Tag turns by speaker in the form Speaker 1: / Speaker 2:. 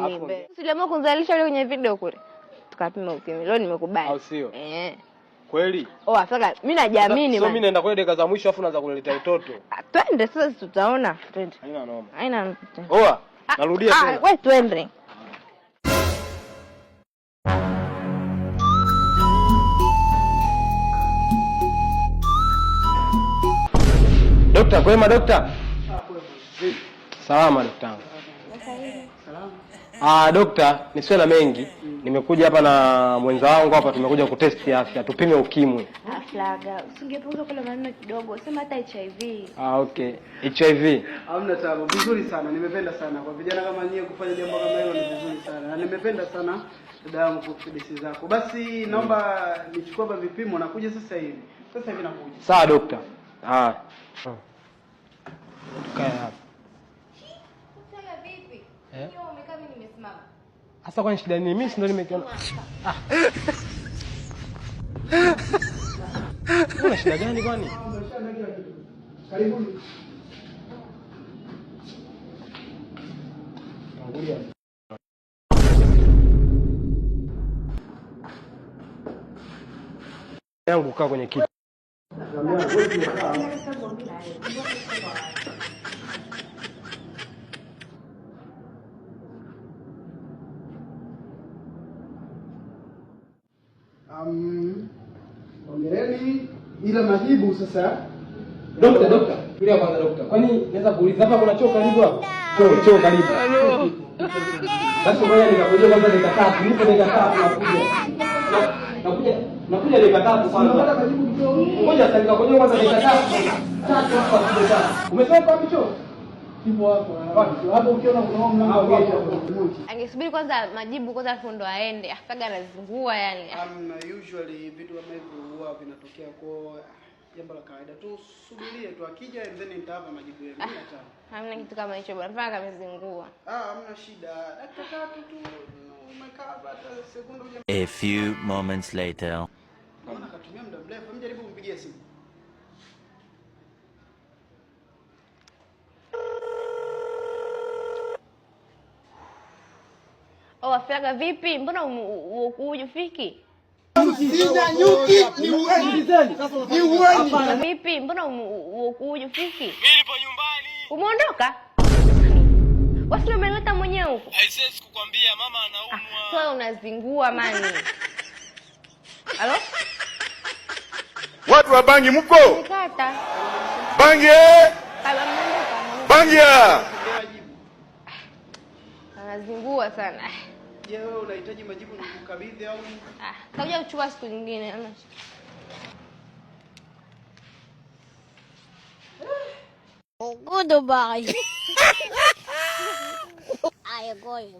Speaker 1: Nimbe. Usiamua kunizalisha leo kwenye video kule. Tukapima ukimwi. Leo nimekubali.
Speaker 2: Au sio? Kweli?
Speaker 1: Sasa mimi najiamini
Speaker 2: so mimi naenda kwa dakika za mwisho afu naanza kuleta utoto.
Speaker 1: Twende sasa tutaona. Twende.
Speaker 2: Haina noma.
Speaker 1: Haina.
Speaker 2: Narudia tena.
Speaker 1: Wewe twende.
Speaker 2: Dokta, kwema dokta? Salama dokta. Salama. Dokta, nisiwe na mengi. Nimekuja hapa na mwenza wangu hapa, tumekuja kutesti afya, tupime ukimwi.
Speaker 1: Flaga, usingepunguza kula maneno kidogo, sema hata HIV.
Speaker 2: Okay. HIV.
Speaker 3: Hamna taabu, vizuri sana. Nimependa sana kwa vijana kama nyie kufanya jambo kama hilo, ni vizuri sana. Na nimependa sana dada yangu kwa kudisi zako. Basi naomba nichukue hapa vipimo na kuja sasa hivi. Sasa hivi nakuja.
Speaker 2: Sawa dokta. Tukae hapa.
Speaker 1: Sasa vipi? Hiyo umekaa mimi nimesimama.
Speaker 2: Sasa kwa shida nini? Mimi si ndo nimekiona. Kuna shida gani kwani?
Speaker 3: Karibuni.
Speaker 2: Tangulia. Yangu kaa kwenye kiti.
Speaker 3: Ongereni ila majibu sasa.
Speaker 2: Dokta. Kulia kwanza dokta. Kwani naweza kuuliza hapa kuna choo karibu hapa? Choo karibu. Basi ngoja nikakuja kwanza nikatatu. Nipo nikatatu nakuja nikatatu kwanza. Ngoja sasa nikakuja kwanza nikatatu. Umesema kwa choo?
Speaker 3: Kipo hapo. Hapo ukiona kuna mlango wa hapo.
Speaker 1: Angesubiri kwanza majibu kwanza afu ndo aende. Afaga anazingua yani.
Speaker 3: Usually vitu kama hivyo huwa vinatokea kwa jambo la kawaida tu. Subirie tu akija and then nitawapa majibu yenu.
Speaker 1: Hamna kitu kama hicho bwana. Mpaka amezingua.
Speaker 3: Hamna shida. Dakika tatu tu umekaa hata sekunde moja.
Speaker 4: A few moments later.
Speaker 3: Naona katumia muda mrefu. Mjaribu kumpigia simu.
Speaker 1: Flaga vipi? Mbona hujafiki?
Speaker 3: Sina nyuki ni uweni. Ni uweni.
Speaker 1: Vipi? Mbona hujafiki?
Speaker 5: Mimi nipo nyumbani.
Speaker 1: Umeondoka? Wasio umeleta mwenyewe huko.
Speaker 5: Siwezi kukwambia mama anaumwa.
Speaker 1: Sasa unazingua mani. Halo?
Speaker 6: Watu wa Bangi mko?
Speaker 1: Nikata.
Speaker 6: Bangi! Bangi!
Speaker 1: Anazingua sana.
Speaker 3: Je, wewe unahitaji majibu nikukabidhi au?
Speaker 1: Takuja kuchukua siku nyingine.
Speaker 7: Goodbye. I agree.